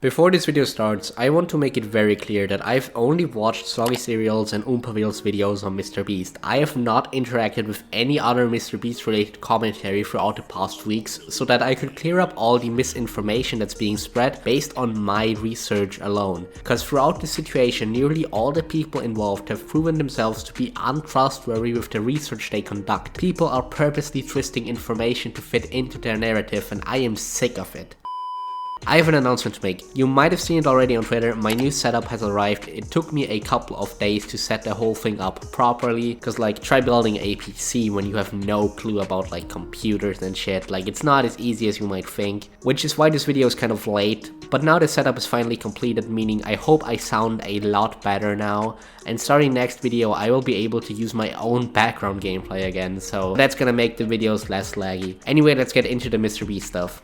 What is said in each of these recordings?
Before this video starts, I want to make it very clear that I've only watched Soggy Cereals and oompaville's videos on MrBeast. I have not interacted with any other MrBeast related commentary throughout the past weeks, so that I could clear up all the misinformation that's being spread based on my research alone. Cause throughout this situation, nearly all the people involved have proven themselves to be untrustworthy with the research they conduct. People are purposely twisting information to fit into their narrative, and I am sick of it. I have an announcement to make. You might have seen it already on Twitter, my new setup has arrived. It took me a couple of days to set the whole thing up properly, cause like try building a PC when you have no clue about like computers and shit, like it's not as easy as you might think, which is why this video is kind of late. But now the setup is finally completed, meaning I hope I sound a lot better now, and starting next video I will be able to use my own background gameplay again, so that's gonna make the videos less laggy. Anyway, let's get into the MrBeast stuff.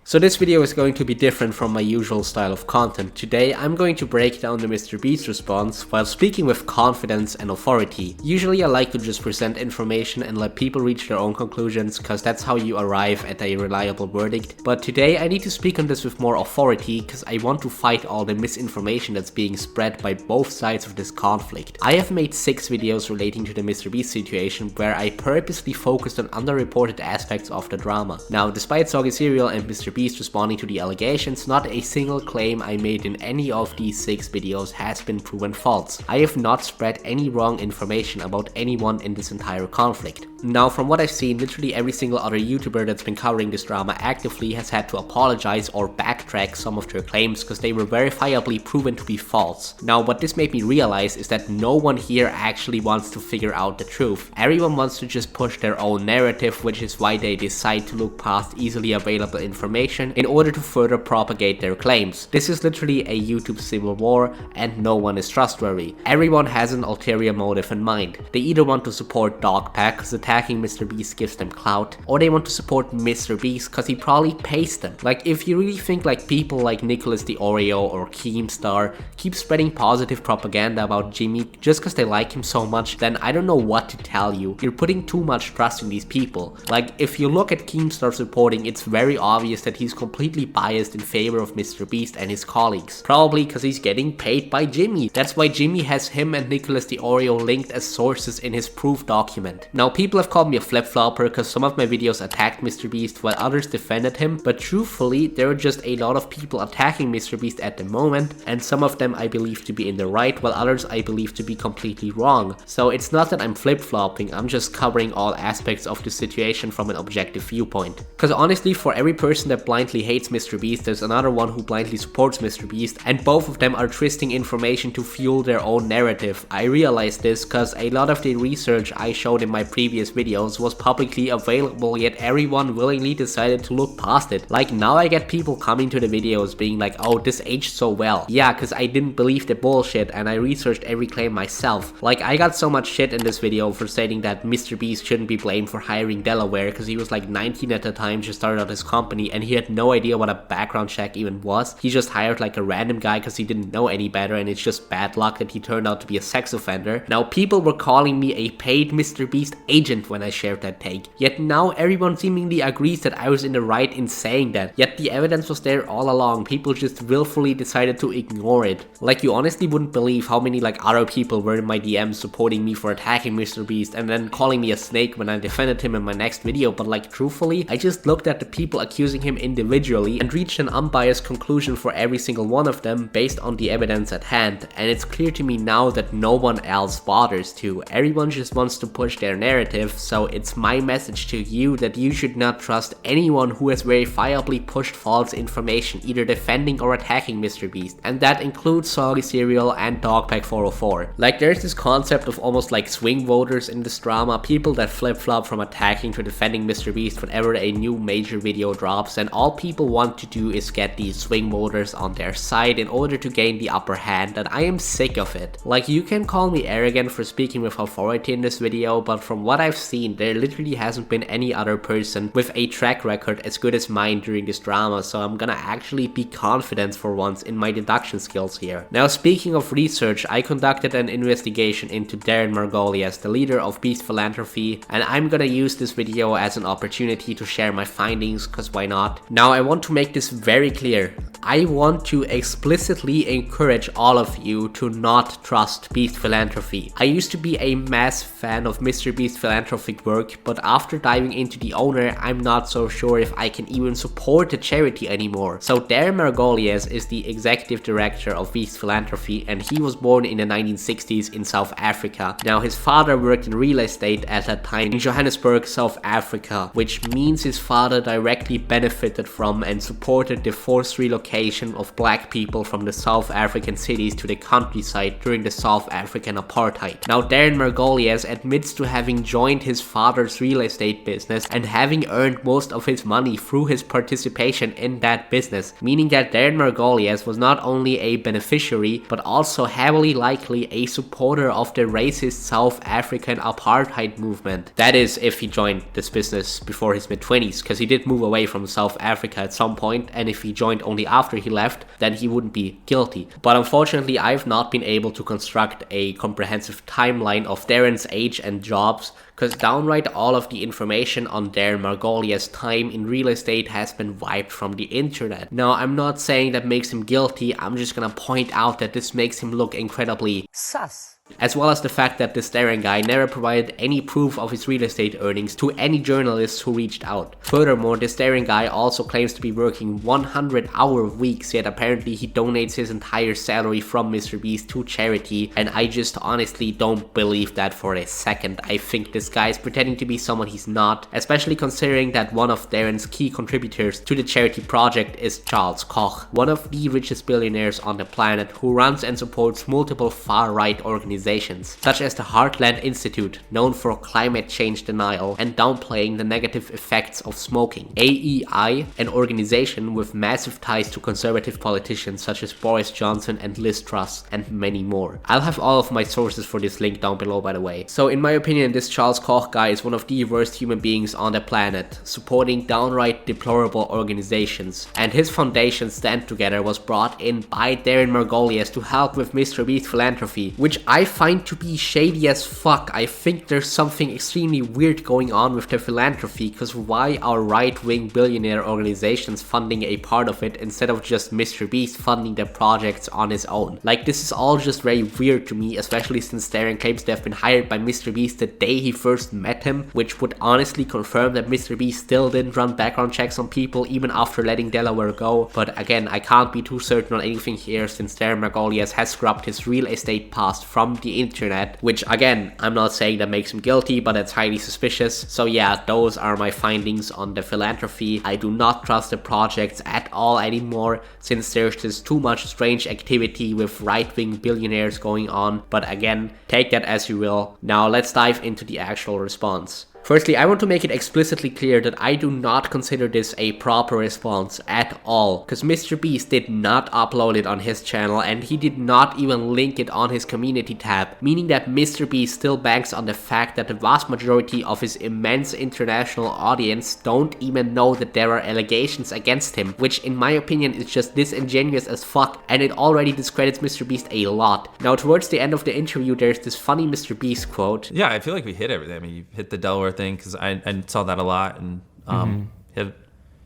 So this video is going to be different from my usual style of content. Today I'm going to break down the MrBeast response while speaking with confidence and authority. Usually I like to just present information and let people reach their own conclusions, cause that's how you arrive at a reliable verdict. But today I need to speak on this with more authority, cause I want to fight all the misinformation that's being spread by both sides of this conflict. I have made 6 videos relating to the MrBeast situation where I purposely focused on underreported aspects of the drama. Now, despite Soggy Cereal and MrBeast responding to the allegations, not a single claim I made in any of these 6 videos has been proven false. I have not spread any wrong information about anyone in this entire conflict. Now, from what I've seen, literally every single other YouTuber that's been covering this drama actively has had to apologize or backtrack some of their claims because they were verifiably proven to be false. Now, what this made me realize is that no one here actually wants to figure out the truth. Everyone wants to just push their own narrative, which is why they decide to look past easily available information in order to further propagate their claims. This is literally a YouTube civil war, and no one is trustworthy. Everyone has an ulterior motive in mind. They either want to support Dogpack because attacking MrBeast gives them clout, or they want to support MrBeast because he probably pays them. Like, if you really think like people like Nicholas the Oreo or Keemstar keep spreading positive propaganda about Jimmy just because they like him so much, then I don't know what to tell you. You're putting too much trust in these people. Like, if you look at Keemstar's reporting, it's very obvious that he's completely biased in favor of MrBeast and his colleagues. Probably because he's getting paid by Jimmy. That's why Jimmy has him and Nicholas the Oreo linked as sources in his proof document. Now, people have called me a flip-flopper because some of my videos attacked MrBeast while others defended him, but truthfully, there are just a lot of people attacking MrBeast at the moment, and some of them I believe to be in the right, while others I believe to be completely wrong. So it's not that I'm flip-flopping, I'm just covering all aspects of the situation from an objective viewpoint. Because honestly, for every person that blindly hates MrBeast, there's another one who blindly supports MrBeast, and both of them are twisting information to fuel their own narrative. I realized this because a lot of the research I showed in my previous videos was publicly available, yet everyone willingly decided to look past it. Like, now I get people coming to the videos being like, oh, this aged so well. Yeah, because I didn't believe the bullshit and I researched every claim myself. Like, I got so much shit in this video for stating that MrBeast shouldn't be blamed for hiring Delaware because he was like 19 at the time, just started out his company, and he had no idea what a background check even was. He just hired like a random guy because he didn't know any better, and it's just bad luck that he turned out to be a sex offender. Now, people were calling me a paid MrBeast agent when I shared that take. Yet now everyone seemingly agrees that I was in the right in saying that. Yet the evidence was there all along. People just willfully decided to ignore it. Like, you honestly wouldn't believe how many like other people were in my DMs supporting me for attacking MrBeast and then calling me a snake when I defended him in my next video. But like, truthfully, I just looked at the people accusing him individually and reached an unbiased conclusion for every single one of them based on the evidence at hand, and it's clear to me now that no one else bothers to. Everyone just wants to push their narrative, so it's my message to you that you should not trust anyone who has verifiably pushed false information, either defending or attacking MrBeast, and that includes Soggy Cereal and Dogpack404. Like, there's this concept of almost like swing voters in this drama, people that flip-flop from attacking to defending MrBeast whenever a new major video drops, and all people want to do is get these swing voters on their side in order to gain the upper hand, and I am sick of it. Like, you can call me arrogant for speaking with authority in this video, but from what I've seen, there literally hasn't been any other person with a track record as good as mine during this drama, so I'm gonna actually be confident for once in my deduction skills here. Now, speaking of research, I conducted an investigation into Darren Margolias, the leader of Beast Philanthrophy, and I'm gonna use this video as an opportunity to share my findings, cause why not? Now, I want to make this very clear. I want to explicitly encourage all of you to not trust Beast Philanthropy. I used to be a massive fan of MrBeast philanthropic work, but after diving into the owner, I'm not so sure if I can even support the charity anymore. So Darren Margolias is the executive director of Beast Philanthropy, and he was born in the 1960s in South Africa. Now his father worked in real estate at that time in Johannesburg, South Africa, which means his father directly benefited from and supported the forced relocation of black people from the South African cities to the countryside during the South African apartheid. Now Darren Margolias admits to having joined his father's real estate business and having earned most of his money through his participation in that business, meaning that Darren Margolias was not only a beneficiary but also heavily likely a supporter of the racist South African apartheid movement. That is, if he joined this business before his mid-20s, because he did move away from South Africa at some point, and if he joined only after he left, then he wouldn't be guilty. But unfortunately, I've not been able to construct a comprehensive timeline of Darren's age and jobs, because downright all of the information on Darren Margolias' time in real estate has been wiped from the internet. Now, I'm not saying that makes him guilty, I'm just gonna point out that this makes him look incredibly sus. As well as the fact that this Darren guy never provided any proof of his real estate earnings to any journalists who reached out. Furthermore, this Darren guy also claims to be working 100-hour weeks, yet apparently he donates his entire salary from MrBeast to charity, and I just honestly don't believe that for a second. I think this guy is pretending to be someone he's not, especially considering that one of Darren's key contributors to the charity project is Charles Koch, one of the richest billionaires on the planet, who runs and supports multiple far-right organizations such as the Heartland Institute, known for climate change denial and downplaying the negative effects of smoking, AEI, an organization with massive ties to conservative politicians such as Boris Johnson and Liz Truss, and many more. I'll have all of my sources for this link down below, by the way. So in my opinion, this Charles Koch guy is one of the worst human beings on the planet, supporting downright deplorable organizations, and his foundation Stand Together was brought in by Darren Margolias to help with MrBeast Philanthropy, which I find to be shady as fuck. I think there's something extremely weird going on with the philanthropy, because why are right-wing billionaire organizations funding a part of it instead of just MrBeast funding the projects on his own? Like, this is all just very weird to me, especially since Darren claims to have been hired by MrBeast the day he first met him, which would honestly confirm that MrBeast still didn't run background checks on people even after letting Delaware go. But again, I can't be too certain on anything here since Darren Margolias has scrubbed his real estate past from the internet, which again, I'm not saying that makes him guilty, but it's highly suspicious. So yeah, those are my findings on the philanthropy. I do not trust the projects at all anymore, since there's just too much strange activity with right-wing billionaires going on, but again, take that as you will. Now let's dive into the actual response. Firstly, I want to make it explicitly clear that I do not consider this a proper response at all, because MrBeast did not upload it on his channel and he did not even link it on his community tab, meaning that MrBeast still banks on the fact that the vast majority of his immense international audience don't even know that there are allegations against him, which in my opinion is just disingenuous as fuck, and it already discredits MrBeast a lot. Now towards the end of the interview, there's this funny MrBeast quote. Yeah, I feel like we hit everything. I mean, you hit the Delaware thing, because I saw that a lot, and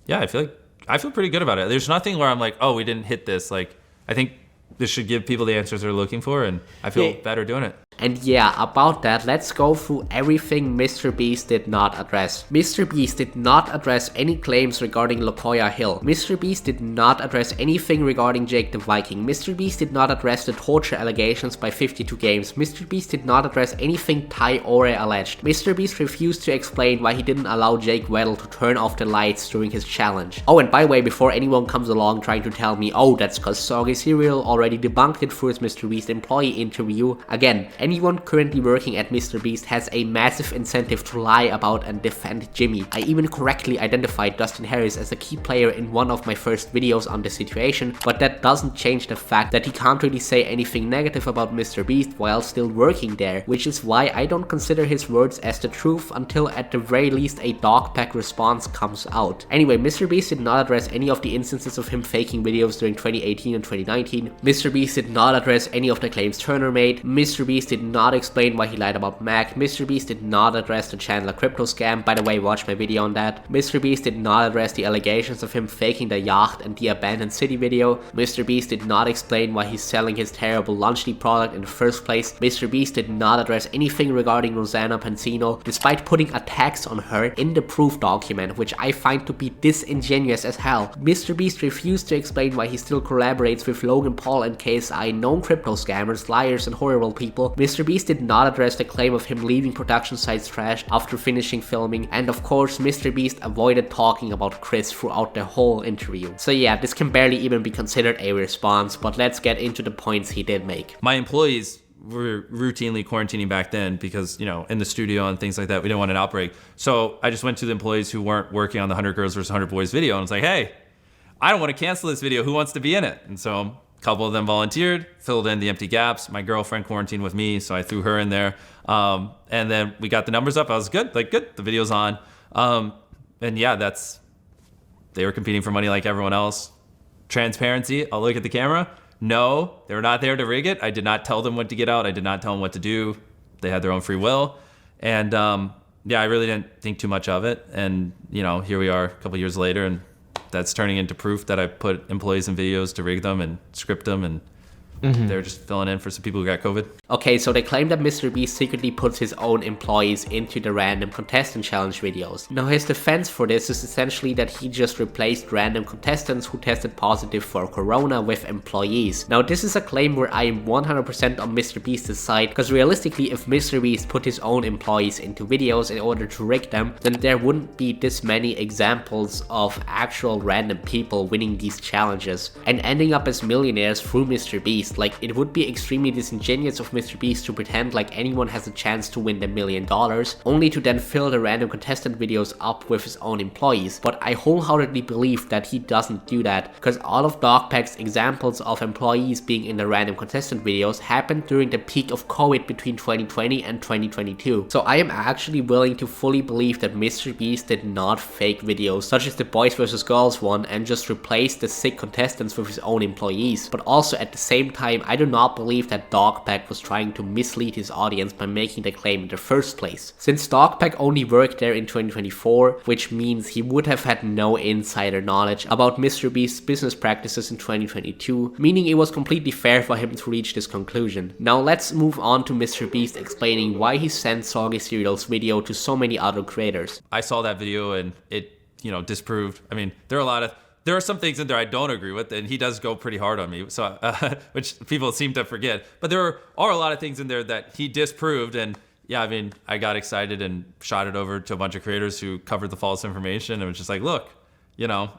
yeah, I feel pretty good about it. There's nothing where I'm like, oh, we didn't hit this. Like, I think this should give people the answers they're looking for, and I feel better doing it. And yeah, about that, let's go through everything MrBeast did not address. MrBeast did not address any claims regarding Lokoya Hill. MrBeast did not address anything regarding Jake the Viking. MrBeast did not address the torture allegations by 52 Games. MrBeast did not address anything Ty Ore alleged. MrBeast refused to explain why he didn't allow Jake Weddle to turn off the lights during his challenge. Oh, and by the way, before anyone comes along trying to tell me, oh, that's cause Soggy Cereal already debunked it through his MrBeast employee interview, again, anyone currently working at MrBeast has a massive incentive to lie about and defend Jimmy. I even correctly identified Dustin Harris as a key player in one of my first videos on the situation, but that doesn't change the fact that he can't really say anything negative about MrBeast while still working there, which is why I don't consider his words as the truth until at the very least a Dogpack response comes out. Anyway, MrBeast did not address any of the instances of him faking videos during 2018 and 2019. MrBeast did not address any of the claims Turnur made. MrBeast did not explain why he lied about Mac. MrBeast did not address the Chandler crypto scam. By the way, watch my video on that. MrBeast did not address the allegations of him faking the yacht and the abandoned city video. MrBeast did not explain why he's selling his terrible Lunchly product in the first place. MrBeast did not address anything regarding Rosanna Pansino, despite putting a tax on her in the proof document, which I find to be disingenuous as hell. MrBeast refused to explain why he still collaborates with Logan Paul and KSI, known crypto scammers, liars, and horrible people. MrBeast did not address the claim of him leaving production sites trashed after finishing filming, and of course MrBeast avoided talking about Chris throughout the whole interview. So yeah, this can barely even be considered a response, but let's get into the points he did make. My employees were routinely quarantining back then because, you know, in the studio and things like that, we didn't want an outbreak. So I just went to the employees who weren't working on the 100 Girls vs. 100 Boys video and was like, hey, I don't want to cancel this video. Who wants to be in it? And so a couple of them volunteered, filled in the empty gaps. My girlfriend quarantined with me, so I threw her in there. And then we got the numbers up. I was good, good. The video's on. And yeah, they were competing for money like everyone else. Transparency, I'll look at the camera. No, they were not there to rig it. I did not tell them when to get out. I did not tell them what to do. They had their own free will. And yeah, I really didn't think too much of it. And, you know, here we are a couple years later, and that's turning into proof that I put employees in videos to rig them and script them, and they're just filling in for some people who got COVID. Okay, so they claim that MrBeast secretly puts his own employees into the random contestant challenge videos. Now his defense for this is essentially that he just replaced random contestants who tested positive for corona with employees. Now this is a claim where I am 100% on MrBeast's side, because realistically if MrBeast put his own employees into videos in order to rig them, then there wouldn't be this many examples of actual random people winning these challenges and ending up as millionaires through MrBeast. Like, it would be extremely disingenuous of MrBeast to pretend like anyone has a chance to win the $1 million, only to then fill the random contestant videos up with his own employees. But I wholeheartedly believe that he doesn't do that, because all of Dogpack's examples of employees being in the random contestant videos happened during the peak of COVID between 2020 and 2022. So I am actually willing to fully believe that MrBeast did not fake videos such as the Boys vs Girls one and just replace the sick contestants with his own employees. But also at the same time, I do not believe that Dogpack was trying to mislead his audience by making the claim in the first place. Since Dogpack only worked there in 2024, which means he would have had no insider knowledge about MrBeast's business practices in 2022, meaning it was completely fair for him to reach this conclusion. Now let's move on to MrBeast explaining why he sent Soggy Cereal's video to so many other creators. I saw that video and it, you know, disproved. I mean, there are some things in there I don't agree with, and he does go pretty hard on me, so which people seem to forget. But there are a lot of things in there that he disproved, and yeah, I mean, I got excited and shot it over to a bunch of creators who covered the false information, and was just like, look, you know,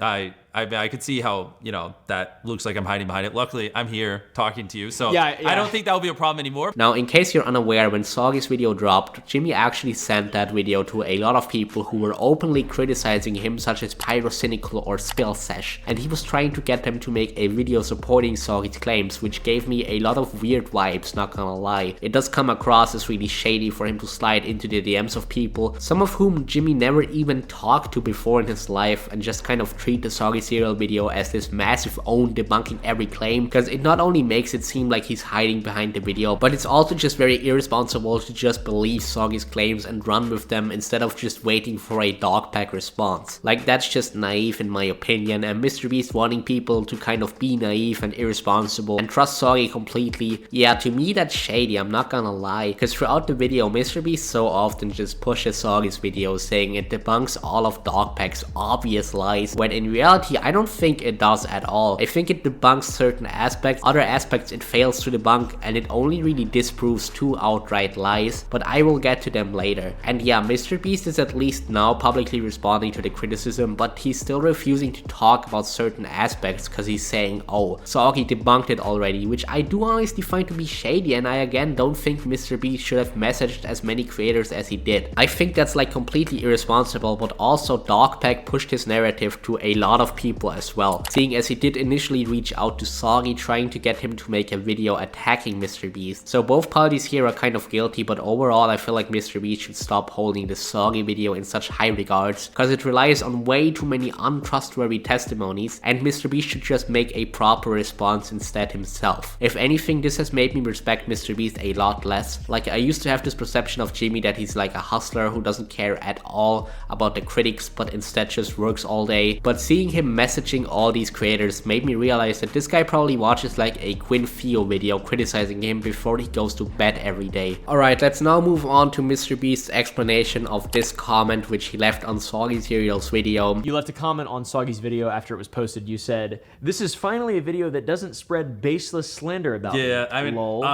I could see how, you know, that looks like I'm hiding behind it. Luckily, I'm here talking to you, so yeah. I don't think that will be a problem anymore. Now, in case you're unaware, when Soggy's video dropped, Jimmy actually sent that video to a lot of people who were openly criticizing him, such as Pyrocynical or Spillsesh, and he was trying to get them to make a video supporting Soggy's claims, which gave me a lot of weird vibes, not gonna lie. It does come across as really shady for him to slide into the DMs of people, some of whom Jimmy never even talked to before in his life, and just kind of treat the Soggy Cereal video as this massive own debunking every claim, because it not only makes it seem like he's hiding behind the video, but it's also just very irresponsible to just believe Soggy's claims and run with them instead of just waiting for a Dogpack response. Like, that's just naive in my opinion, and MrBeast wanting people to kind of be naive and irresponsible and trust Soggy completely, yeah, to me that's shady, I'm not gonna lie, because throughout the video MrBeast so often just pushes Soggy's video saying it debunks all of Dogpack's obvious lies, when in reality I don't think it does at all. I think it debunks certain aspects, other aspects it fails to debunk, and it only really disproves 2 outright lies, but I will get to them later. And yeah, MrBeast is at least now publicly responding to the criticism, but he's still refusing to talk about certain aspects because he's saying, oh, Soggy debunked it already, which I do honestly find to be shady, and I again don't think MrBeast should have messaged as many creators as he did. I think that's like completely irresponsible, but also Dogpack pushed his narrative to a lot of people as well, seeing as he did initially reach out to Soggy trying to get him to make a video attacking MrBeast. So both parties here are kind of guilty, but overall I feel like MrBeast should stop holding the Soggy video in such high regards, because it relies on way too many untrustworthy testimonies, and MrBeast should just make a proper response instead himself. If anything, this has made me respect MrBeast a lot less. Like, I used to have this perception of Jimmy that he's like a hustler who doesn't care at all about the critics but instead just works all day, but seeing him messaging all these creators made me realize that this guy probably watches like a Quinn Theo video criticizing him before he goes to bed every day. Alright, let's now move on to MrBeast's explanation of this comment which he left on Soggy Cereal's video. You left a comment on Soggy's video after it was posted. You said, "This is finally a video that doesn't spread baseless slander about me." Yeah, I mean, Lol.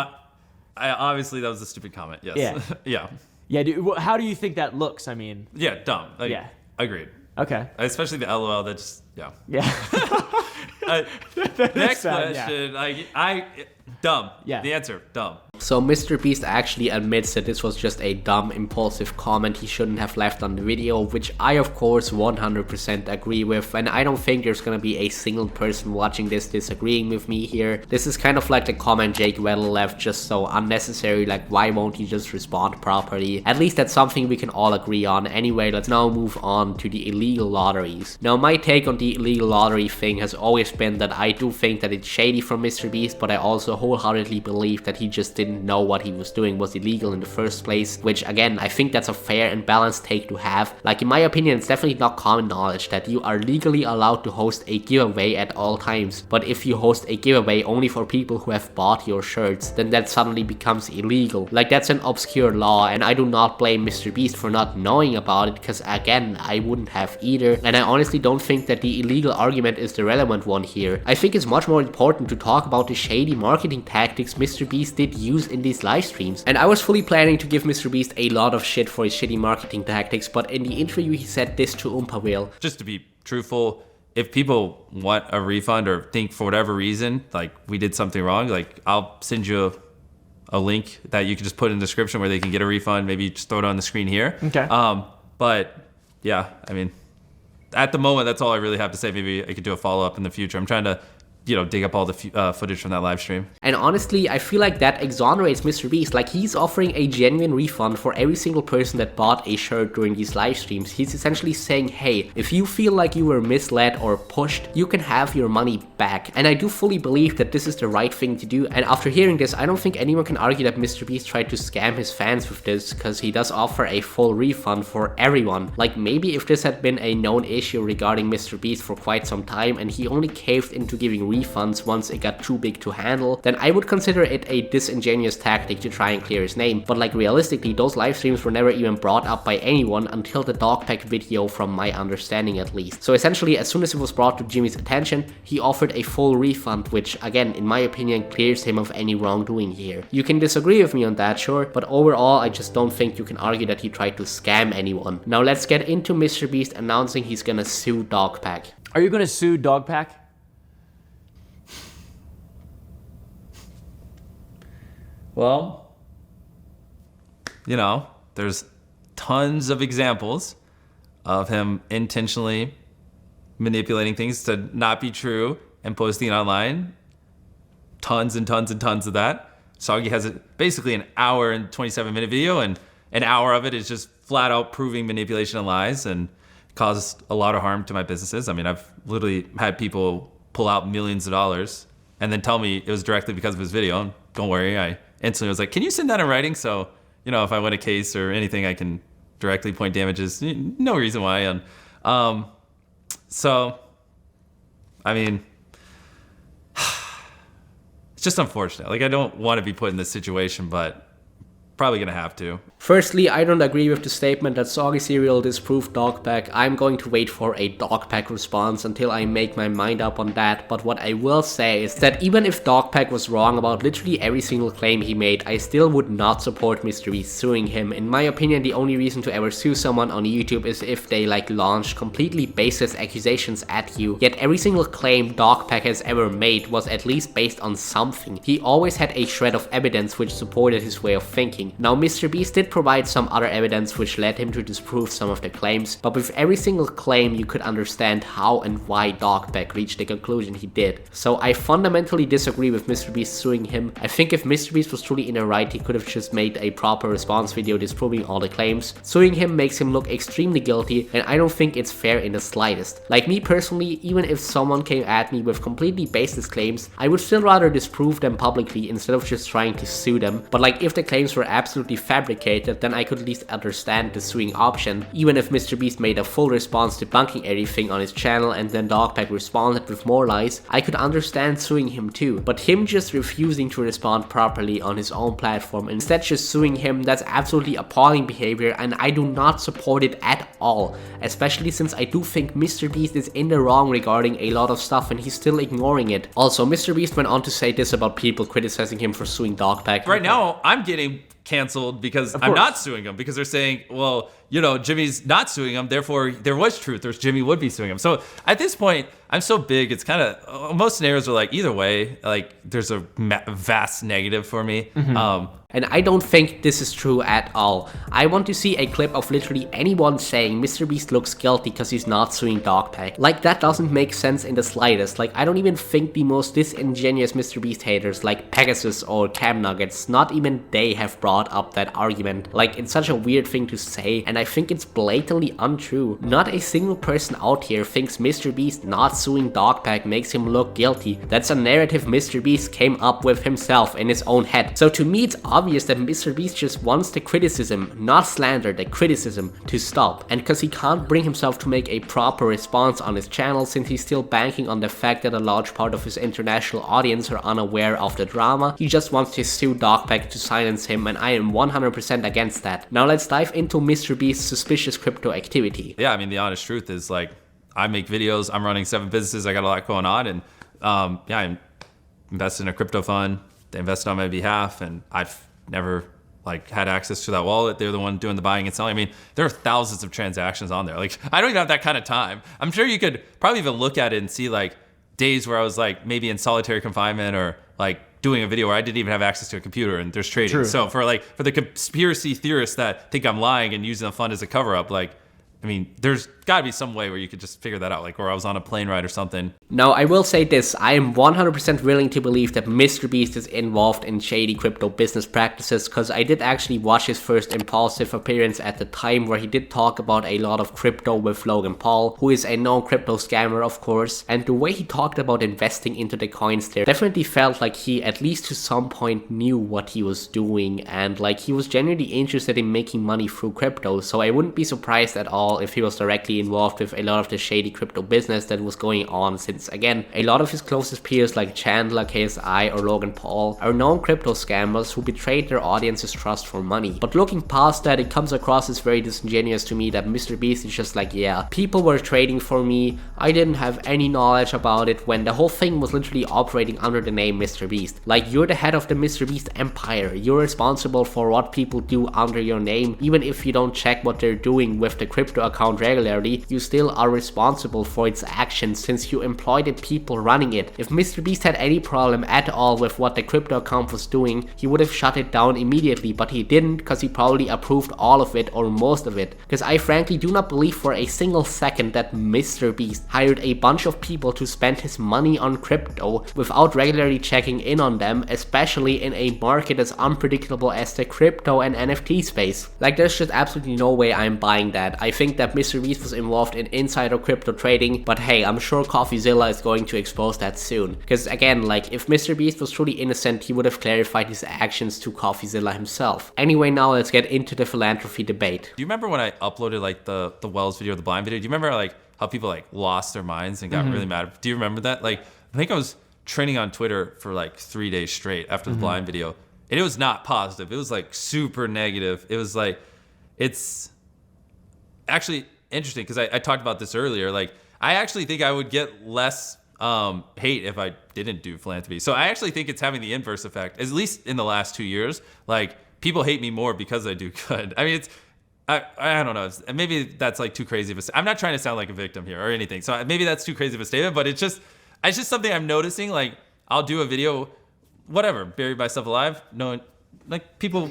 obviously that was a stupid comment. Yes. Yeah. Yeah. Yeah, dude, how do you think that looks? I mean, Yeah, dumb. Like, Yeah. Agreed. okay. Especially the LOL. That just Yeah. Next sad, yeah. question. Dumb. Yeah. The answer, dumb. So MrBeast actually admits that this was just a dumb, impulsive comment he shouldn't have left on the video, which I of course 100% agree with, and I don't think there's gonna be a single person watching this disagreeing with me here. This is kind of like the comment Jake Weddle left, just so unnecessary, like why won't he just respond properly? At least that's something we can all agree on. Anyway, let's now move on to the illegal lotteries. Now my take on the illegal lottery thing has always been that I do think that it's shady from MrBeast, but I also wholeheartedly believe that he just didn't know what he was doing was illegal in the first place, which again, I think that's a fair and balanced take to have. Like, in my opinion, it's definitely not common knowledge that you are legally allowed to host a giveaway at all times, but if you host a giveaway only for people who have bought your shirts, then that suddenly becomes illegal. Like, that's an obscure law, and I do not blame MrBeast for not knowing about it, because again, I wouldn't have either, and I honestly don't think that the illegal argument is the relevant one here. I think it's much more important to talk about the shady marketing tactics MrBeast did use in these live streams. And I was fully planning to give MrBeast a lot of shit for his shitty marketing tactics, but in the interview he said this to oompaville. Just to be truthful, if people want a refund or think for whatever reason, like we did something wrong, like I'll send you a link that you can just put in the description where they can get a refund. Maybe just throw it on the screen here. Okay. But yeah, I mean, at the moment, that's all I really have to say. Maybe I could do a follow-up in the future. I'm trying to, dig up all the footage from that live stream. And honestly, I feel like that exonerates MrBeast. Like, he's offering a genuine refund for every single person that bought a shirt during these live streams. He's essentially saying, hey, if you feel like you were misled or pushed, you can have your money back. And I do fully believe that this is the right thing to do. And after hearing this, I don't think anyone can argue that MrBeast tried to scam his fans with this, because he does offer a full refund for everyone. Like, maybe if this had been a known issue regarding MrBeast for quite some time and he only caved into giving refunds once it got too big to handle, then I would consider it a disingenuous tactic to try and clear his name. But like, realistically, those live streams were never even brought up by anyone until the Dogpack video, from my understanding at least. So essentially, as soon as it was brought to Jimmy's attention, he offered a full refund, which again, in my opinion, clears him of any wrongdoing here. You can disagree with me on that, sure, but overall, I just don't think you can argue that he tried to scam anyone. Now let's get into MrBeast announcing he's gonna sue Dogpack. Are you gonna sue Dogpack? Well, there's tons of examples of him intentionally manipulating things to not be true and posting it online. Tons and tons and tons of that. Soggy has basically an hour and 27-minute video, and an hour of it is just flat out proving manipulation and lies, and caused a lot of harm to my businesses. I mean, I've literally had people pull out millions of dollars and then tell me it was directly because of his video. And don't worry, I instantly was like, can you send that in writing? So, if I win a case or anything, I can directly point damages. No reason why. And so, I mean, it's just unfortunate. Like, I don't want to be put in this situation, but probably gonna have to. Firstly, I don't agree with the statement that Soggy Cereal disproved Dogpack. I'm going to wait for a Dogpack response until I make my mind up on that, but what I will say is that even if Dogpack was wrong about literally every single claim he made, I still would not support MrBeast suing him. In my opinion, the only reason to ever sue someone on YouTube is if they launch completely baseless accusations at you, yet every single claim Dogpack has ever made was at least based on something. He always had a shred of evidence which supported his way of thinking. Viking. Now, MrBeast did provide some other evidence which led him to disprove some of the claims, but with every single claim you could understand how and why Dogpack reached the conclusion he did. So I fundamentally disagree with MrBeast suing him. I think if MrBeast was truly in the right, he could have just made a proper response video disproving all the claims. Suing him makes him look extremely guilty, and I don't think it's fair in the slightest. Like me personally, even if someone came at me with completely baseless claims, I would still rather disprove them publicly instead of just trying to sue them. But like if the claims were absolutely fabricated, then I could at least understand the suing option. Even if MrBeast made a full response debunking everything on his channel and then Dogpack responded with more lies, I could understand suing him too. But him just refusing to respond properly on his own platform, instead just suing him, that's absolutely appalling behavior, and I do not support it at all. Especially since I do think MrBeast is in the wrong regarding a lot of stuff and he's still ignoring it. Also, MrBeast went on to say this about people criticizing him for suing Dogpack. Right now, I'm getting canceled because I'm not suing him, because they're saying, well, you know, Jimmy's not suing him, therefore there was truth, there's Jimmy would be suing him. So at this point, I'm so big, it's kind of, most scenarios are like, either way, like there's a vast negative for me. And I don't think this is true at all. I want to see a clip of literally anyone saying MrBeast looks guilty because he's not suing Dogpack. Like, that doesn't make sense in the slightest. Like, I don't even think the most disingenuous MrBeast haters like Pegasus or Cam Nuggets, not even they have brought up that argument. Like, it's such a weird thing to say, and I think it's blatantly untrue. Not a single person out here thinks MrBeast not suing Dogpack makes him look guilty. That's a narrative MrBeast came up with himself in his own head. So to me, it's obvious that MrBeast just wants the criticism, not slander, the criticism, to stop. And because he can't bring himself to make a proper response on his channel since he's still banking on the fact that a large part of his international audience are unaware of the drama, he just wants to sue Dogpack to silence him, and I am 100% against that. Now let's dive into MrBeast's suspicious crypto activity. Yeah, I mean, the honest truth is, like, I make videos, I'm running 7 businesses, I got a lot going on, and yeah, I invested in a crypto fund, they invested on my behalf, and I've never like had access to that wallet. They're the one doing the buying and selling. I mean, there are thousands of transactions on there. Like, I don't even have that kind of time. I'm sure you could probably even look at it and see like days where I was like maybe in solitary confinement or like doing a video where I didn't even have access to a computer and there's trading. True. So for the conspiracy theorists that think I'm lying and using the fund as a cover up, like, I mean, there's got to be some way where you could just figure that out, like where I was on a plane ride or something. Now, I will say this, I am 100% willing to believe that MrBeast is involved in shady crypto business practices, because I did actually watch his first impulsive appearance at the time where he did talk about a lot of crypto with Logan Paul, who is a known crypto scammer, of course, and the way he talked about investing into the coins there definitely felt like he, at least to some point, knew what he was doing, and like he was genuinely interested in making money through crypto. So I wouldn't be surprised at all if he was directly involved with a lot of the shady crypto business that was going on, since again, a lot of his closest peers like Chandler, KSI or Logan Paul are known crypto scammers who betrayed their audience's trust for money. But looking past that, it comes across as very disingenuous to me that MrBeast is just like, yeah, people were trading for me, I didn't have any knowledge about it, when the whole thing was literally operating under the name MrBeast. Like, you're the head of the MrBeast empire, you're responsible for what people do under your name. Even if you don't check what they're doing with the crypto account regularly, you still are responsible for its actions since you employed the people running it. If MrBeast had any problem at all with what the crypto account was doing, he would have shut it down immediately, but he didn't, because he probably approved all of it or most of it. Because I frankly do not believe for a single second that MrBeast hired a bunch of people to spend his money on crypto without regularly checking in on them, especially in a market as unpredictable as the crypto and NFT space. Like, there's just absolutely no way I'm buying that. I think that MrBeast was involved in insider crypto trading, but hey, I'm sure CoffeeZilla is going to expose that soon. Because again, like, if MrBeast was truly innocent, he would have clarified his actions to CoffeeZilla himself. Anyway, now let's get into the philanthropy debate. Do you remember when I uploaded like the Wells video, the blind video? Do you remember like how people like lost their minds and got really mad? Do you remember that? Like, I think I was trending on Twitter for like 3 days straight after the blind video, and it was not positive. It was like super negative. It was like, it's actually interesting because I talked about this earlier. Like, I actually think I would get less hate if I didn't do philanthropy. So I actually think it's having the inverse effect, at least in the last 2 years. Like, people hate me more because I do good. I mean, I don't know. Maybe that's like too crazy of a statement. I'm not trying to sound like a victim here or anything. So maybe that's too crazy of a statement, but it's just something I'm noticing. Like, I'll do a video, whatever, buried myself alive. No, like, people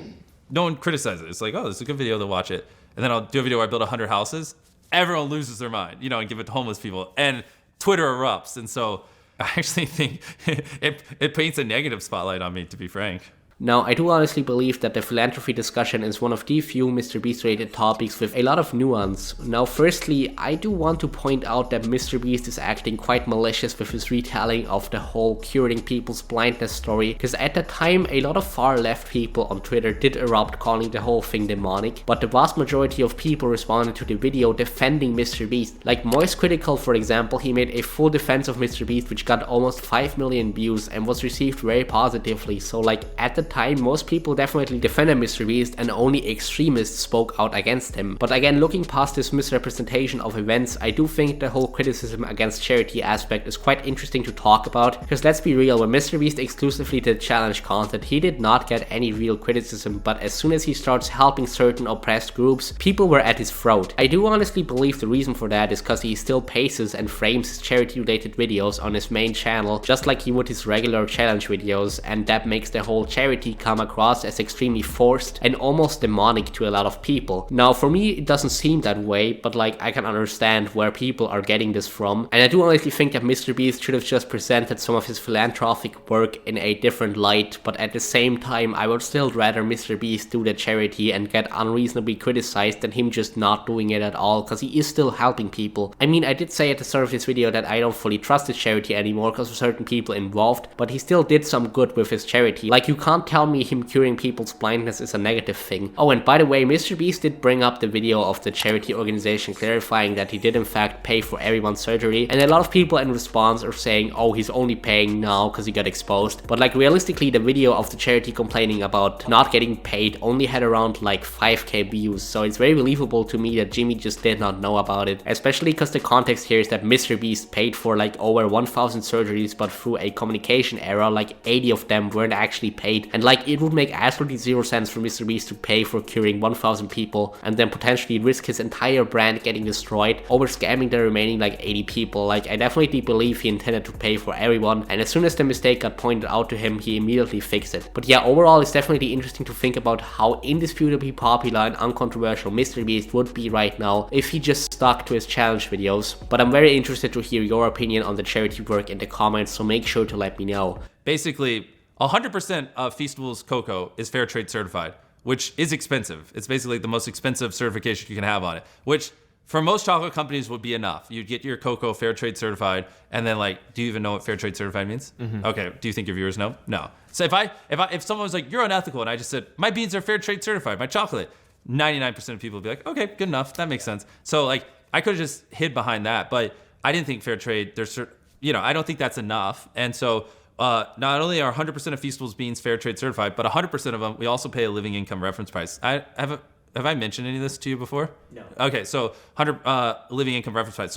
no one criticizes it. It's like, oh, this is a good video to watch it. And then I'll do a video where I build 100 houses. Everyone loses their mind, and give it to homeless people. And Twitter erupts. And so I actually think it paints a negative spotlight on me, to be frank. Now, I do honestly believe that the philanthropy discussion is one of the few MrBeast related topics with a lot of nuance. Now, firstly, I do want to point out that MrBeast is acting quite malicious with his retelling of the whole curing people's blindness story, because at the time, a lot of far left people on Twitter did erupt calling the whole thing demonic, but the vast majority of people responded to the video defending MrBeast. Like Moist Critical, for example, he made a full defense of MrBeast which got almost 5 million views and was received very positively. So like at the time, most people definitely defended MrBeast and only extremists spoke out against him. But again, looking past this misrepresentation of events, I do think the whole criticism against charity aspect is quite interesting to talk about, because let's be real, when MrBeast exclusively did challenge content, he did not get any real criticism, but as soon as he starts helping certain oppressed groups, people were at his throat. I do honestly believe the reason for that is because he still paces and frames his charity related videos on his main channel just like he would his regular challenge videos, and that makes the whole charity come across as extremely forced and almost demonic to a lot of people. Now for me it doesn't seem that way, but like I can understand where people are getting this from, and I do honestly think that MrBeast should have just presented some of his philanthropic work in a different light, but at the same time I would still rather MrBeast do the charity and get unreasonably criticized than him just not doing it at all, because he is still helping people. I mean, I did say at the start of this video that I don't fully trust his charity anymore because of certain people involved, but he still did some good with his charity. Like, you can't tell me him curing people's blindness is a negative thing. Oh, and by the way, MrBeast did bring up the video of the charity organization clarifying that he did in fact pay for everyone's surgery, and a lot of people in response are saying, oh, he's only paying now because he got exposed. But like realistically, the video of the charity complaining about not getting paid only had around like 5k views, so it's very believable to me that Jimmy just did not know about it, especially because the context here is that MrBeast paid for like over 1000 surgeries, but through a communication error, like 80 of them weren't actually paid. And like, it would make absolutely zero sense for MrBeast to pay for curing 1000 people and then potentially risk his entire brand getting destroyed over scamming the remaining like 80 people. Like, I definitely believe he intended to pay for everyone, and as soon as the mistake got pointed out to him, he immediately fixed it. But yeah, overall it's definitely interesting to think about how indisputably popular and uncontroversial MrBeast would be right now if he just stuck to his challenge videos. But I'm very interested to hear your opinion on the charity work in the comments, so make sure to let me know. Basically, 100% of Feastables cocoa is fair trade certified, which is expensive. It's basically the most expensive certification you can have on it, which for most chocolate companies would be enough. You'd get your cocoa fair trade certified, and then like, do you even know what fair trade certified means? Okay, do you think your viewers know? No. So if someone was like, you're unethical, and I just said, my beans are fair trade certified, my chocolate, 99% of people would be like, okay, good enough, that makes sense. So like, I could have just hid behind that, but I didn't think fair trade, I don't think that's enough. And so not only are 100% of Feastables beans fair trade certified, but 100% of them, we also pay a living income reference price. Have I mentioned any of this to you before? No. Okay, so 100 living income reference price,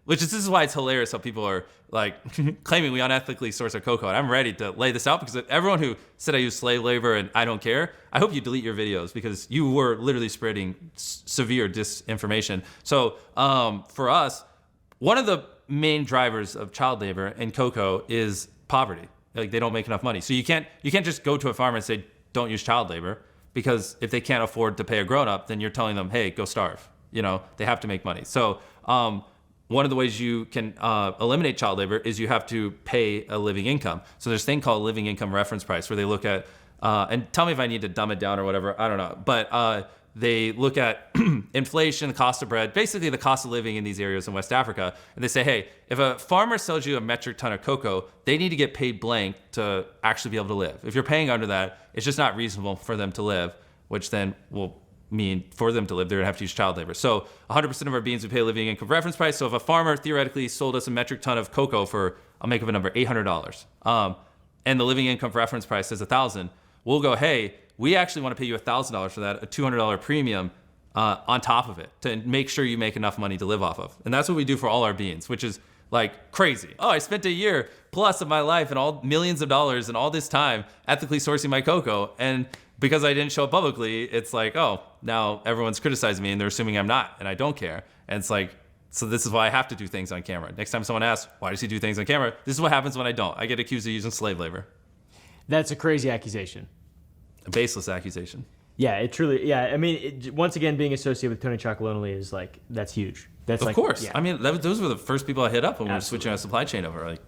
this is why it's hilarious how people are like claiming we unethically source our cocoa. And I'm ready to lay this out, because everyone who said I use slave labor and I don't care, I hope you delete your videos, because you were literally spreading severe disinformation. So for us, one of the main drivers of child labor and cocoa is poverty. Like, they don't make enough money. So you can't just go to a farmer and say, don't use child labor, because if they can't afford to pay a grown-up, then you're telling them, hey, go starve. They have to make money. So one of the ways you can eliminate child labor is you have to pay a living income. So there's a thing called living income reference price, where they look at, and tell me if I need to dumb it down or whatever, I don't know. But they look at inflation, the cost of bread, basically the cost of living in these areas in West Africa. And they say, hey, if a farmer sells you a metric ton of cocoa, they need to get paid blank to actually be able to live. If you're paying under that, it's just not reasonable for them to live, which then will mean for them to live, they're gonna have to use child labor. So 100% of our beans, we pay a living income reference price. So if a farmer theoretically sold us a metric ton of cocoa for, I'll make up a number, $800, and the living income reference price is $1,000, we'll go, hey, we actually want to pay you $1,000 for that, a $200 premium on top of it, to make sure you make enough money to live off of. And that's what we do for all our beans, which is like crazy. Oh, I spent a year plus of my life and all millions of dollars and all this time ethically sourcing my cocoa, and because I didn't show up publicly, it's like, oh, now everyone's criticizing me and they're assuming I'm not, and I don't care. And it's like, so this is why I have to do things on camera. Next time someone asks, why does he do things on camera? This is what happens when I don't. I get accused of using slave labor. That's a crazy accusation. A baseless accusation. Yeah, it truly. Yeah, I mean, once again, being associated with Tony Chocolonely is like that's huge. That's Of like, course. yeah, I mean, those were the first people I hit up when we were Absolutely. switching our supply chain over. Like,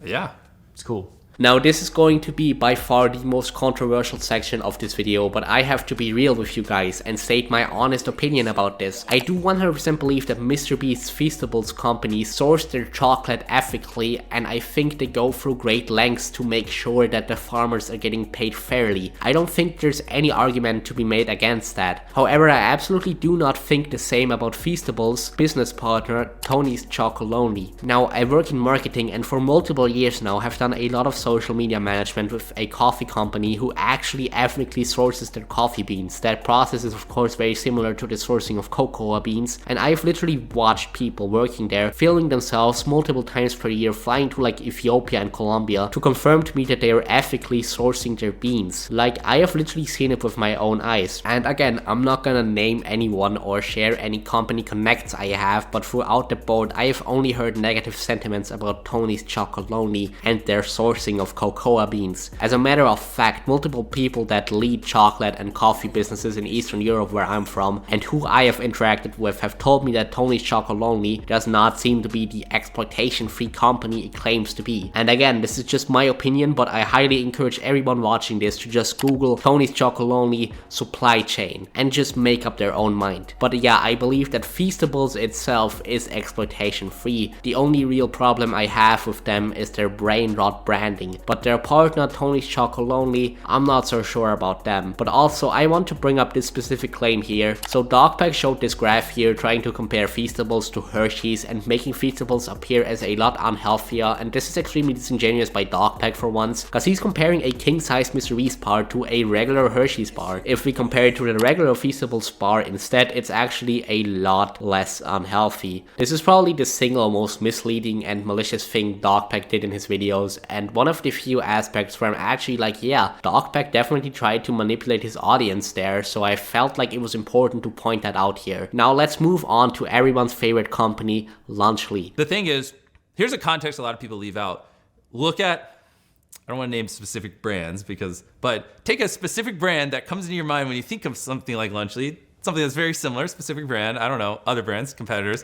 yeah. it's cool. Now this is going to be by far the most controversial section of this video, but I have to be real with you guys and state my honest opinion about this. I do 100% believe that MrBeast's Feastables company sourced their chocolate ethically, and I think they go through great lengths to make sure that the farmers are getting paid fairly. I don't think there's any argument to be made against that. However, I absolutely do not think the same about Feastables' business partner, Tony's Chocolonely. Now, I work in marketing and for multiple years now have done a lot of social media management with a coffee company who actually ethically sources their coffee beans. That process is of course very similar to the sourcing of cocoa beans, and I've literally watched people working there filming themselves multiple times per year, flying to like Ethiopia and Colombia to confirm to me that they are ethically sourcing their beans. Like, I have literally seen it with my own eyes. And again, I'm not gonna name anyone or share any company connects I have, but throughout the board I have only heard negative sentiments about Tony's Chocolonely and their sourcing of cocoa beans. As a matter of fact, multiple people that lead chocolate and coffee businesses in Eastern Europe, where I'm from, and who I have interacted with, have told me that Tony's Chocolonely does not seem to be the exploitation-free company it claims to be. And again, this is just my opinion, but I highly encourage everyone watching this to just Google Tony's Chocolonely supply chain and just make up their own mind. But yeah, I believe that Feastables itself is exploitation-free. The only real problem I have with them is their brain rot branding. But their partner Tony's Chocolonely, I'm not so sure about them. But also, I want to bring up this specific claim here. So Dogpack showed this graph here trying to compare Feastables to Hershey's and making Feastables appear as a lot unhealthier, and this is extremely disingenuous by Dogpack for once, because he's comparing a king-sized MrBeast bar to a regular Hershey's bar. If we compare it to the regular Feastables bar instead, it's actually a lot less unhealthy. This is probably the single most misleading and malicious thing Dogpack did in his videos, and one of the few aspects where I'm actually like, yeah, Dogpack definitely tried to manipulate his audience there, so I felt like it was important to point that out here. Now let's move on to everyone's favorite company, Lunchly. The thing is, here's a context a lot of people leave out. Look at, I don't want to name specific brands but take a specific brand that comes into your mind when you think of something like Lunchly, something that's very similar, specific brand, I don't know, other brands, competitors,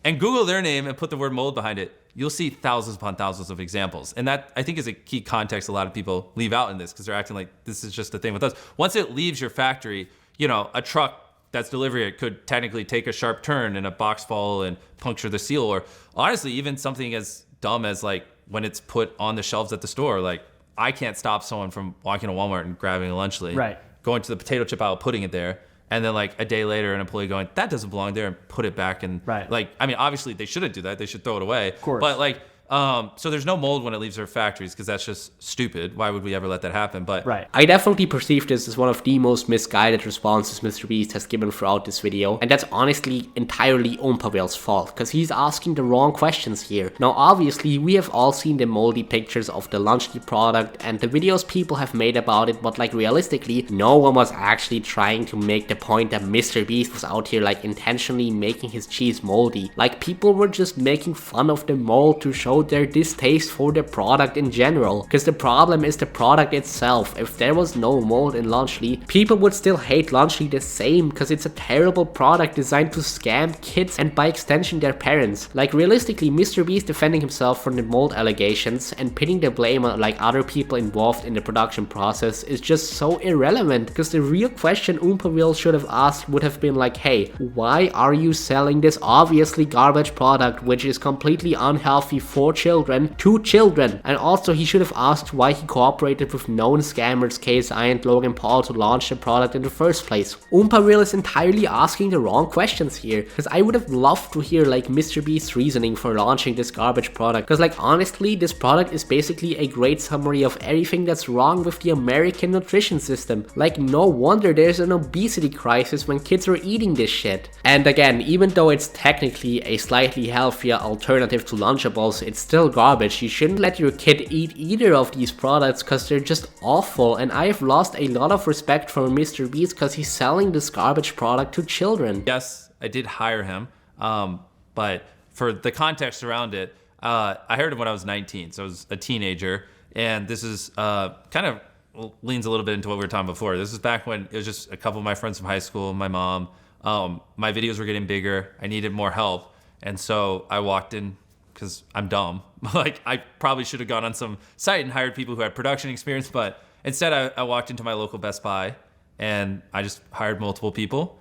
and Google their name and put the word mold behind it. You'll see thousands upon thousands of examples. And that, I think, is a key context a lot of people leave out in this, because they're acting like this is just a thing with us. Once it leaves your factory, you know, a truck that's delivering it could technically take a sharp turn in a box fall and puncture the seal. Or honestly, even something as dumb as like when it's put on the shelves at the store, like I can't stop someone from walking to Walmart and grabbing a Lunchly, Right, going to the potato chip aisle, putting it there, and then like a day later an employee going, that doesn't belong there, and put it back. And right. like, I mean, obviously they shouldn't do that, they should throw it away, of course. but like so there's no mold when it leaves their factories, because that's just stupid. Why would we ever let that happen? But Right. I definitely perceive this as one of the most misguided responses MrBeast has given throughout this video, and that's honestly entirely oompaville's fault, because he's asking the wrong questions here. Now obviously we have all seen the moldy pictures of the Lunchly product and the videos people have made about it, but like realistically, no one was actually trying to make the point that MrBeast was out here like intentionally making his cheese moldy. Like, people were just making fun of the mold to show their distaste for the product in general, because the problem is the product itself. If there was no mold in Lunchly, people would still hate Lunchly the same, because it's a terrible product designed to scam kids and by extension their parents. Like, realistically, MrBeast defending himself from the mold allegations and pinning the blame on like other people involved in the production process is just so irrelevant, because the real question oompaville should have asked would have been like, hey, why are you selling this obviously garbage product which is completely unhealthy for children to children? And also he should have asked why he cooperated with known scammers KSI and Logan Paul to launch the product in the first place. oompaville is entirely asking the wrong questions here, because I would have loved to hear like MrBeast's reasoning for launching this garbage product, because like honestly this product is basically a great summary of everything that's wrong with the American nutrition system. Like, no wonder there's an obesity crisis when kids are eating this shit. And again, even though it's technically a slightly healthier alternative to Lunchables, it's still garbage. You shouldn't let your kid eat either of these products because they're just awful, and I've lost a lot of respect for MrBeast because he's selling this garbage product to children. yes, I did hire him, but for the context around it, I hired him when I was 19, so I was a teenager, and this is kind of leans a little bit into what we were talking before. This is back when it was just a couple of my friends from high school, my mom. My videos were getting bigger. I needed more help. And so I walked in because I'm dumb. Like, I probably should have gone on some site and hired people who had production experience, but instead I walked into my local Best Buy and I just hired multiple people.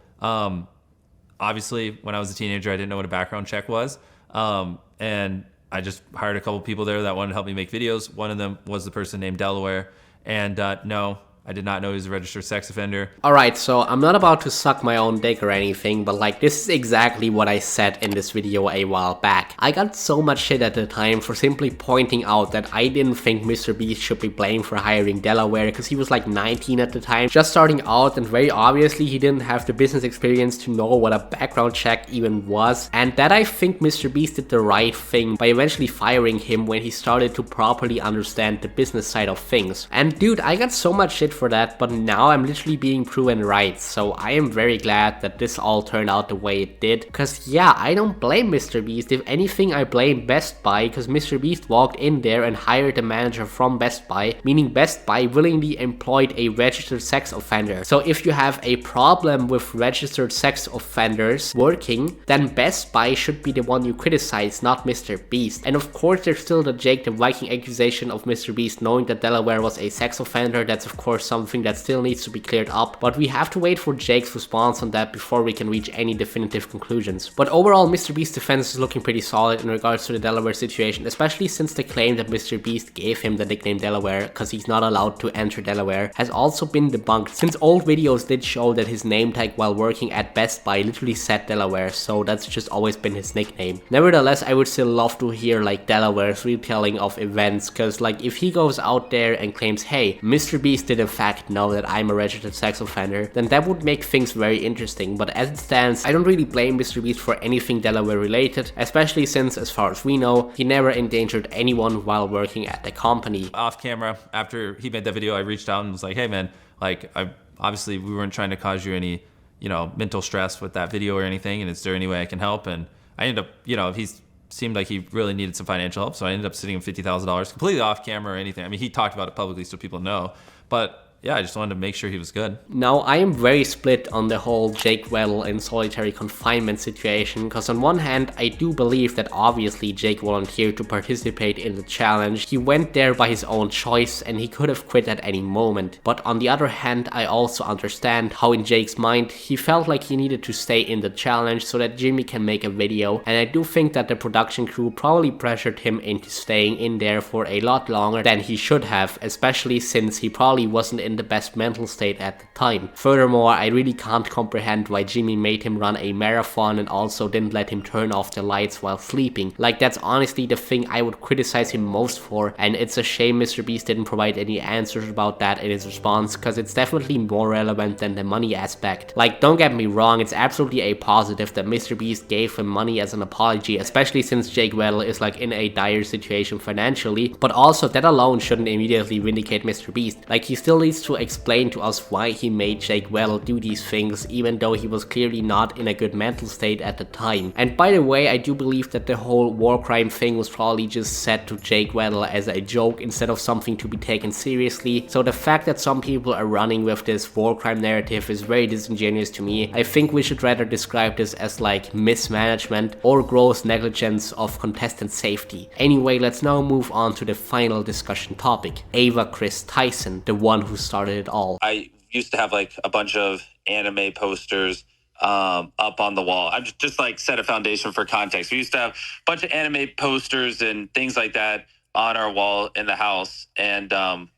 Obviously, when I was a teenager, I didn't know what a background check was. And I just hired a couple people there that wanted to help me make videos. One of them was the person named Delaware. And no, I did not know he was a registered sex offender. Alright, so I'm not about to suck my own dick or anything, but like, this is exactly what I said in this video a while back. I got so much shit at the time for simply pointing out that I didn't think MrBeast should be blamed for hiring Delaware because he was like 19 at the time, just starting out, and very obviously he didn't have the business experience to know what a background check even was, and that I think MrBeast did the right thing by eventually firing him when he started to properly understand the business side of things. And dude, I got so much shit for that, but now I'm literally being proven right, so I am very glad that this all turned out the way it did, cause yeah, I don't blame MrBeast. If anything, I blame Best Buy, cause MrBeast walked in there and hired a manager from Best Buy, meaning Best Buy willingly employed a registered sex offender. So if you have a problem with registered sex offenders working, then Best Buy should be the one you criticize, not MrBeast. And of course there's still the Jake the Viking accusation of MrBeast knowing that Delaware was a sex offender. That's of course something that still needs to be cleared up, but we have to wait for Jake's response on that before we can reach any definitive conclusions. But overall, MrBeast's defense is looking pretty solid in regards to the Delaware situation, especially since the claim that MrBeast gave him the nickname Delaware because he's not allowed to enter Delaware has also been debunked, since old videos did show that his name tag while working at Best Buy literally said Delaware, so that's just always been his nickname. Nevertheless, I would still love to hear like Delaware's retelling of events, because like if he goes out there and claims, hey, MrBeast did in fact know that I'm a registered sex offender, then that would make things very interesting. But as it stands, I don't really blame MrBeast for anything Delaware related, especially since, as far as we know, he never endangered anyone while working at the company. Off camera, after he made that video, I reached out and was like, hey man, like, obviously we weren't trying to cause you any, you know, mental stress with that video or anything, and is there any way I can help? And I ended up, you know, he seemed like he really needed some financial help, so I ended up sending him $50,000 completely off camera or anything. I mean, he talked about it publicly so people know, but yeah, I just wanted to make sure he was good. Now, I am very split on the whole Jake Weddle in solitary confinement situation, because on one hand, I do believe that obviously Jake volunteered to participate in the challenge. He went there by his own choice and he could have quit at any moment. But on the other hand, I also understand how in Jake's mind, he felt like he needed to stay in the challenge so that Jimmy can make a video, and I do think that the production crew probably pressured him into staying in there for a lot longer than he should have, especially since he probably wasn't in the best mental state at the time. Furthermore, I really can't comprehend why Jimmy made him run a marathon and also didn't let him turn off the lights while sleeping. Like, that's honestly the thing I would criticize him most for, and it's a shame MrBeast didn't provide any answers about that in his response, because it's definitely more relevant than the money aspect. Like, don't get me wrong, it's absolutely a positive that MrBeast gave him money as an apology, especially since Jake Weddle is like in a dire situation financially, but also that alone shouldn't immediately vindicate MrBeast. Like, he still needs to explain to us why he made Jake Weddle do these things, even though he was clearly not in a good mental state at the time. And by the way, I do believe that the whole war crime thing was probably just said to Jake Weddle as a joke instead of something to be taken seriously, so the fact that some people are running with this war crime narrative is very disingenuous to me. I think we should rather describe this as like mismanagement or gross negligence of contestant safety. Anyway, let's now move on to the final discussion topic. Ava Chris Tyson, the one who started it all. I used to have like a bunch of anime posters up on the wall. I'm just like set a foundation for context. We used to have a bunch of anime posters and things like that on our wall in the house. And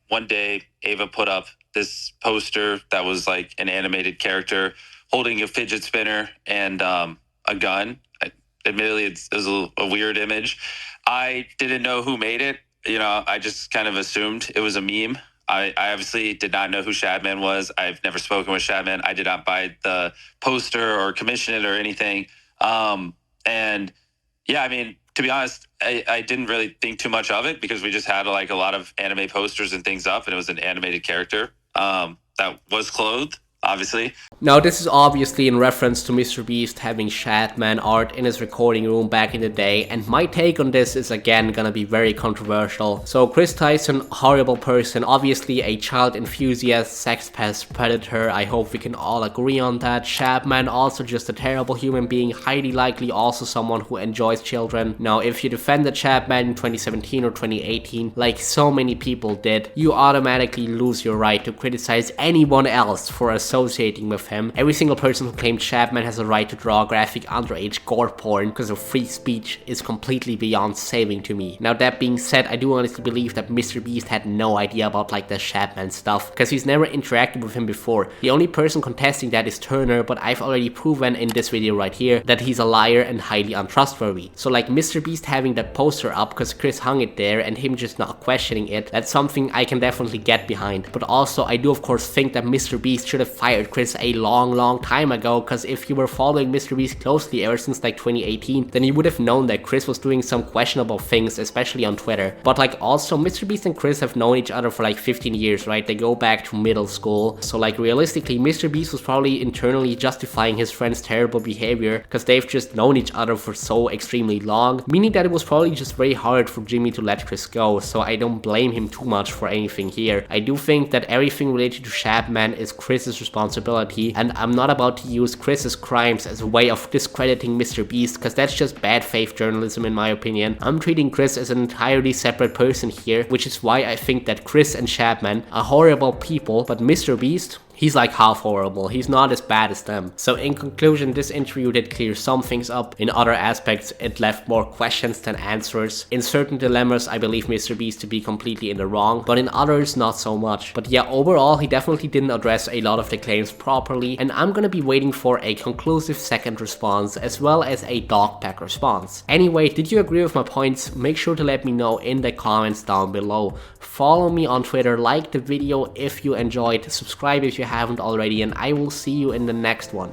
one day Ava put up this poster that was like an animated character holding a fidget spinner and a gun. Admittedly, it was a weird image. I didn't know who made it. You know, I just kind of assumed it was a meme. I obviously did not know who Shadman was. I've never spoken with Shadman. I did not buy the poster or commission it or anything. And yeah, I mean, to be honest, I didn't really think too much of it because we just had like a lot of anime posters and things up, and it was an animated character that was clothed, obviously. Now this is obviously in reference to MrBeast having Shadman art in his recording room back in the day, and my take on this is again gonna be very controversial. So Chris Tyson, horrible person, obviously a child enthusiast, sex pest, predator, I hope we can all agree on that. Shadman, also just a terrible human being, highly likely also someone who enjoys children. Now if you defended Shadman in 2017 or 2018, like so many people did, you automatically lose your right to criticize anyone else for associating with him. Every single person who claimed Shadman has a right to draw graphic underage gore porn because of free speech is completely beyond saving to me. Now that being said, I do honestly believe that MrBeast had no idea about like the Shadman stuff, because he's never interacted with him before. The only person contesting that is Turnur, but I've already proven in this video right here that he's a liar and highly untrustworthy. So like MrBeast having that poster up because Chris hung it there and him just not questioning it, that's something I can definitely get behind. But also I do of course think that MrBeast should have fired Chris a long time ago, because if you were following MrBeast closely ever since like 2018, then you would have known that Chris was doing some questionable things, especially on Twitter. But like also MrBeast and Chris have known each other for like 15 years, right? They go back to middle school. So like realistically, MrBeast was probably internally justifying his friend's terrible behavior because they've just known each other for so extremely long, meaning that it was probably just very hard for Jimmy to let Chris go. So I don't blame him too much for anything here. I do think that everything related to Shadman is Chris's responsibility, and I'm not about to use Chris's crimes as a way of discrediting MrBeast, because that's just bad faith journalism in my opinion. I'm treating Chris as an entirely separate person here, which is why I think that Chris and Shadman are horrible people, but MrBeast, he's like half horrible. He's not as bad as them. So in conclusion, this interview did clear some things up. In other aspects, it left more questions than answers. In certain dilemmas, I believe MrBeast to be completely in the wrong, but in others, not so much. But yeah, overall, he definitely didn't address a lot of the claims properly, and I'm gonna be waiting for a conclusive second response, as well as a Dogpack response. Anyway, did you agree with my points? Make sure to let me know in the comments down below. Follow me on Twitter, like the video if you enjoyed, subscribe if you haven't already, and I will see you in the next one.